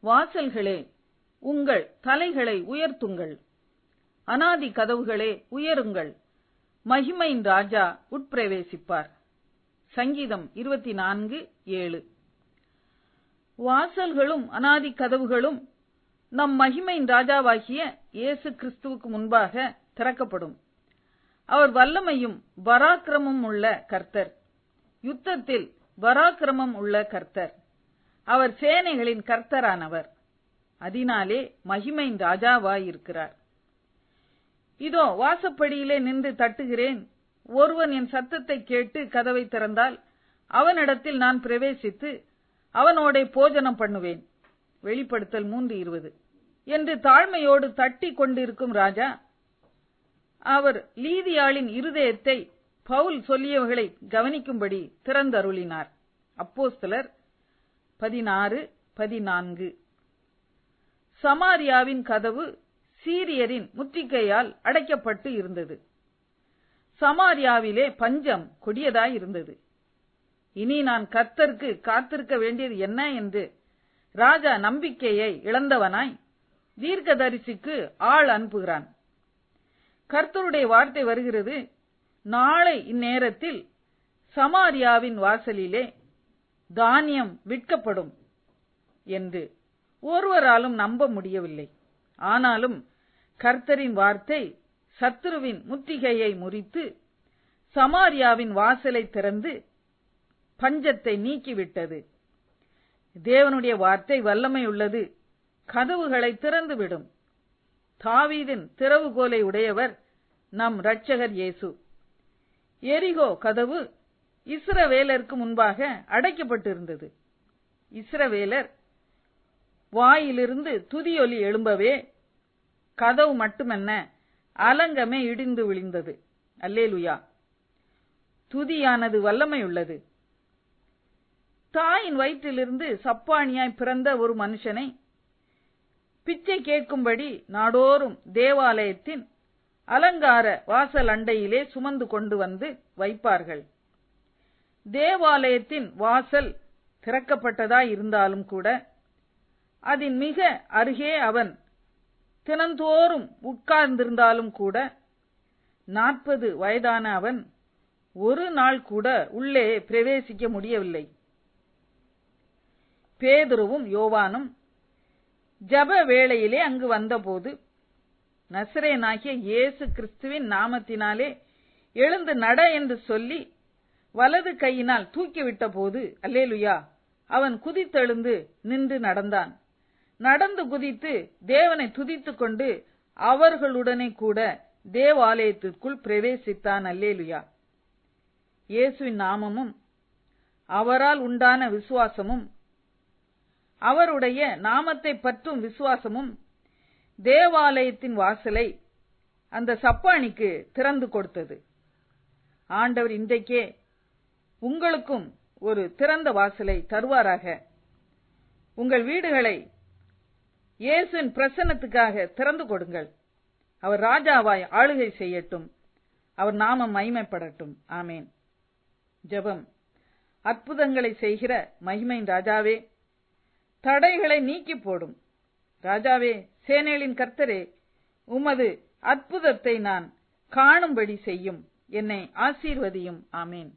வாசல்களே, உங்கள் தலைகளை உயர்த்துங்கள், அநாதி கதவுகளே உயருங்கள், மகிமையின் ராஜா உட்பிரவேசிப்பார். சங்கீதம் 24:7. வாசல்களும் அநாதி கதவுகளும் நம் மகிமையின் ராஜாவாகிய இயேசு கிறிஸ்துவுக்கு முன்பாக திறக்கப்படும். அவர் வல்லமையும் பராக்கிரமும் உள்ள கர்த்தர், யுத்தத்தில் பராக்கிரமம் உள்ள கர்த்தர். அவர் சேனைகளின் கர்த்தரானவர், அதனாலே மகிமையின் ராஜாவாயிருக்கிறார். இதோ வாசப்படியிலே நின்று தட்டுகிறேன். ஒருவன் என் சத்தத்தை கேட்டு கதவை திறந்தால் அவனிடத்தில் நான் பிரவேசித்து அவனோடே போஜனம் பண்ணுவேன். வெளிப்படுத்தல் 3:20 என்று தாழ்மையோடு தட்டி கொண்டிருக்கும் ராஜா, அவர் லீதியாளின் இருதயத்தை பவுல் சொல்லியவர்களை கவனிக்கும்படி திறந்தருளினார். அப்போஸ்தலர் 16:14. சமாரியாவின் கதவு சீரியரின் முற்றுகையால் அடைக்கப்பட்டு இருந்தது. சமாரியாவிலே பஞ்சம் கொடியதாய் இருந்தது. இனி நான் கர்த்தருக்கு காத்திருக்க வேண்டியது என்ன என்று ராஜா நம்பிக்கையை இழந்தவனாய் தீர்க்கதரிசிக்கு ஆள் அனுப்புகிறான். கர்த்தருடைய வார்த்தை வருகிறது, நாளை இந்நேரத்தில் சமாரியாவின் வாசலிலே தானியம் விற்கப்படும் என்று. ஒருவராலும் நம்ப முடியவில்லை. ஆனாலும் கர்த்தரின் வார்த்தை சத்துருவின் முற்றுகையை முறித்து சமாரியாவின் வாசலை திறந்து பஞ்சத்தை நீக்கிவிட்டது. தேவனுடைய வார்த்தை வல்லமை உள்ளது, கதவுகளை திறந்துவிடும். தாவீதின் திறவுகோலை உடையவர் நம் இரட்சகர் இயேசு. எரிகோ கதவு இஸ்ரவேலருக்கு முன்பாக அடைக்கப்பட்டிருந்தது. இஸ்ரவேலர் வாயிலிருந்து துதியொலி எழும்பவே கதவு மட்டுமல்ல, அலங்கமே இடிந்து விழுந்தது. அல்லேலூயா! துதியானது வல்லமை உள்ளது. தாயின் வயிற்றிலிருந்து சப்பானியாய் பிறந்த ஒரு மனுஷனை பிச்சை கேட்கும்படி நாடோறும் தேவாலயத்தின் அலங்கார வாசல் அண்டையிலே சுமந்து கொண்டு வந்து வைப்பார்கள். தேவாலயத்தின் வாசல் திறக்கப்பட்டதாய் இருந்தாலும் கூட அதன் மிக அருகே அவன் தினந்தோறும் உட்கார்ந்திருந்தாலும் கூட 40 வயதான அவன் ஒரு நாள் கூட உள்ளே பிரவேசிக்க முடியவில்லை. பேதுருவும் யோவானும் ஜெப வேளையிலே அங்கு வந்தபோது, நசரேயனாகிய இயேசு கிறிஸ்துவின் நாமத்தினாலே எழுந்து நட என்று சொல்லி வலது கையினால் தூக்கிவிட்ட போது, அல்லேலூயா, அவன் குதித்தெழுந்து நின்று நடந்தான். நடந்து குதித்து தேவனை துதித்துக் கொண்டு அவர்களுடனே கூட தேவாலயத்திற்குள் பிரவேசித்தான். அல்லேலூயா! இயேசுவின் நாமமும் அவரால் உண்டான விசுவாசமும் அவருடைய நாமத்தை பற்றும் விசுவாசமும் தேவாலயத்தின் வாசலை அந்த சப்பானிக்கு திறந்து கொடுத்தது. ஆண்டவர் இன்றைக்கே உங்களுக்கும் ஒரு திறந்த வாசலை தருவாராக. உங்கள் வீடுகளை இயேசுவின் பிரசன்னத்துக்காக திறந்து கொடுங்கள். அவர் ராஜாவாய் ஆளுகை செய்யட்டும். அவர் நாமம் மகிமைப்படட்டும். ஆமேன். ஜெபம். அற்புதங்களை செய்கிற மகிமையின் ராஜாவே, தடைகளை நீக்கி போடும் ராஜாவே, சேனைகளின் கர்த்தரே, உமது அற்புதத்தை நான் காணும்படி செய்யும். என்னை ஆசீர்வதியும். ஆமேன்.